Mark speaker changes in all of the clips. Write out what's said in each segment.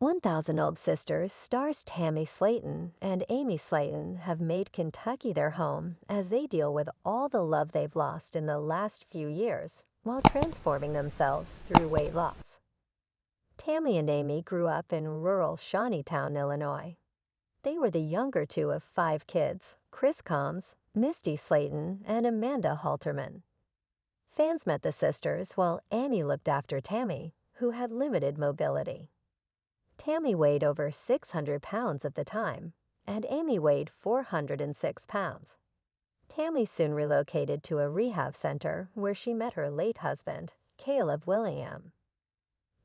Speaker 1: 1,000 Old Sisters stars Tammy Slayton and Amy Slayton have made Kentucky their home as they deal with all the love they've lost in the last few years while transforming themselves through weight loss. Tammy and Amy grew up in rural Shawneetown, Illinois. They were the younger two of 5 kids, Chris Combs, Misty Slayton, and Amanda Halterman. Fans met the sisters while Amy looked after Tammy, who had limited mobility. Tammy weighed over 600 pounds at the time, and Amy weighed 406 pounds. Tammy soon relocated to a rehab center where she met her late husband, Caleb Willingham.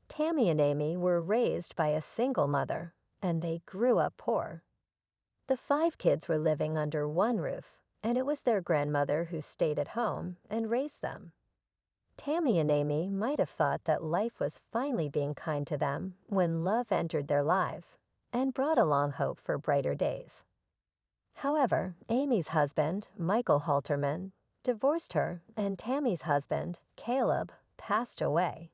Speaker 1: Tammy and Amy were raised by a single mother, and they grew up poor. The 5 kids were living under one roof, and it was their grandmother who stayed at home and raised them. Tammy and Amy might have thought that life was finally being kind to them when love entered their lives and brought along hope for brighter days. However, Amy's husband, Michael Halterman, divorced her, and Tammy's husband, Caleb, passed away.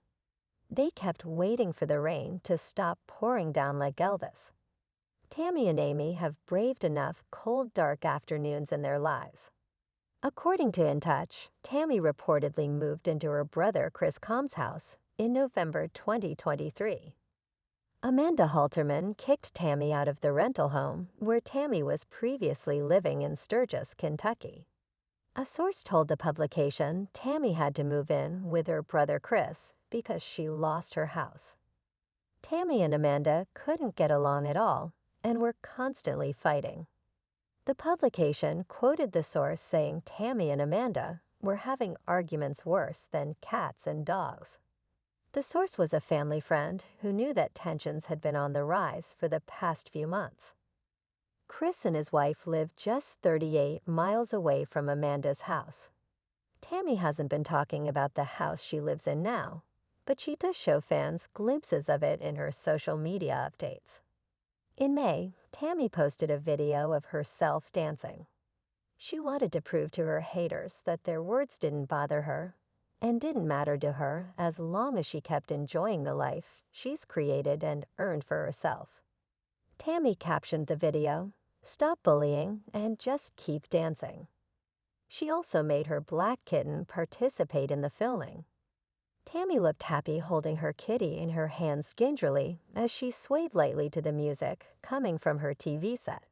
Speaker 1: They kept waiting for the rain to stop pouring down like Elvis. Tammy and Amy have braved enough cold, dark afternoons in their lives. According to In Touch, Tammy reportedly moved into her brother Chris Combs' house in November 2023. Amanda Halterman kicked Tammy out of the rental home where Tammy was previously living in Sturgis, Kentucky. A source told the publication Tammy had to move in with her brother Chris because she lost her house. Tammy and Amanda couldn't get along at all and were constantly fighting. The publication quoted the source saying Tammy and Amanda were having arguments worse than cats and dogs. The source was a family friend who knew that tensions had been on the rise for the past few months. Chris and his wife live just 38 miles away from Amanda's house. Tammy hasn't been talking about the house she lives in now, but she does show fans glimpses of it in her social media updates. In May, Tammy posted a video of herself dancing. She wanted to prove to her haters that their words didn't bother her and didn't matter to her as long as she kept enjoying the life she's created and earned for herself. Tammy captioned the video, "Stop bullying and just keep dancing." She also made her black kitten participate in the filming. Tammy looked happy holding her kitty in her hands gingerly as she swayed lightly to the music coming from her TV set.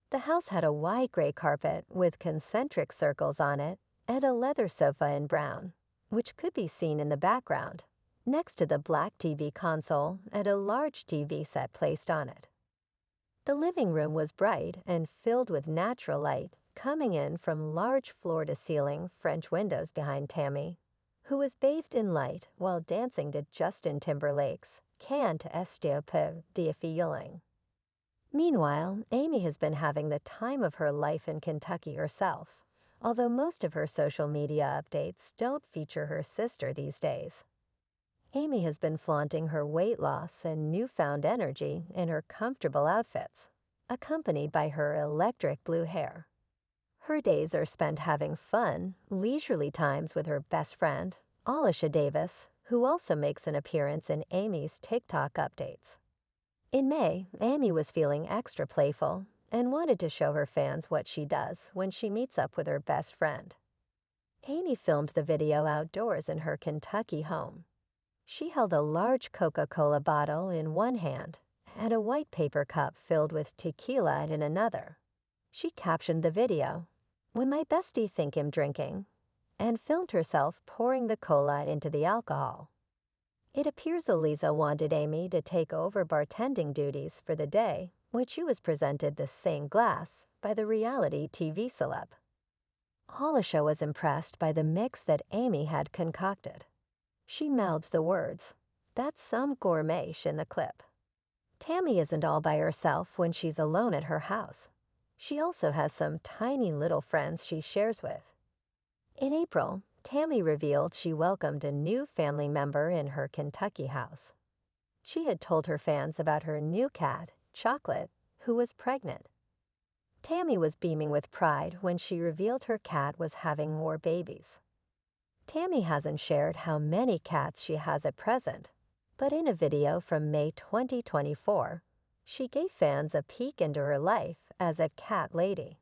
Speaker 1: The house had a wide gray carpet with concentric circles on it and a leather sofa in brown, which could be seen in the background, next to the black TV console and a large TV set placed on it. The living room was bright and filled with natural light coming in from large floor-to-ceiling French windows behind Tammy, who was bathed in light while dancing to Justin Timberlake's Can't Stop the Feeling. Meanwhile, Amy has been having the time of her life in Kentucky herself, although most of her social media updates don't feature her sister these days. Amy has been flaunting her weight loss and newfound energy in her comfortable outfits, accompanied by her electric blue hair. Her days are spent having fun, leisurely times with her best friend, Alisha Davis, who also makes an appearance in Amy's TikTok updates. In May, Amy was feeling extra playful and wanted to show her fans what she does when she meets up with her best friend. Amy filmed the video outdoors in her Kentucky home. She held a large Coca-Cola bottle in one hand and a white paper cup filled with tequila in another. She captioned the video, "When my bestie think him drinking," and filmed herself pouring the cola into the alcohol. It appears Eliza wanted Amy to take over bartending duties for the day when she was presented the same glass by the reality TV celeb. Alisha was impressed by the mix that Amy had concocted. She mouthed the words, "That's some gourmet-ish" in the clip. Tammy isn't all by herself when she's alone at her house. She also has some tiny little friends she shares with. In April, Tammy revealed she welcomed a new family member in her Kentucky house. She had told her fans about her new cat, Chocolate, who was pregnant. Tammy was beaming with pride when she revealed her cat was having more babies. Tammy hasn't shared how many cats she has at present, But in a video from May 2024, she gave fans a peek into her life as a cat lady.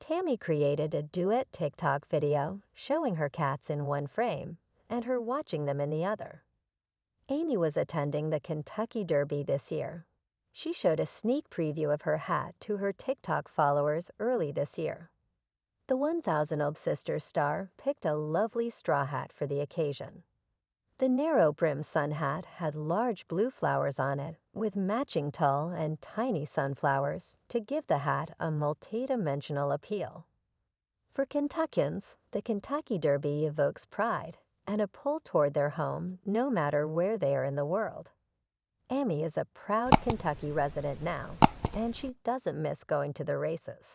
Speaker 1: Tammy created a duet TikTok video showing her cats in one frame and her watching them in the other. Amy was attending the Kentucky Derby this year. She showed a sneak preview of her hat to her TikTok followers early this year. The 1000 Elb Sisters star picked a lovely straw hat for the occasion. The narrow-brim sun hat had large blue flowers on it with matching tall and tiny sunflowers to give the hat a multi-dimensional appeal. For Kentuckians, the Kentucky Derby evokes pride and a pull toward their home no matter where they are in the world. Amy is a proud Kentucky resident now, and she doesn't miss going to the races.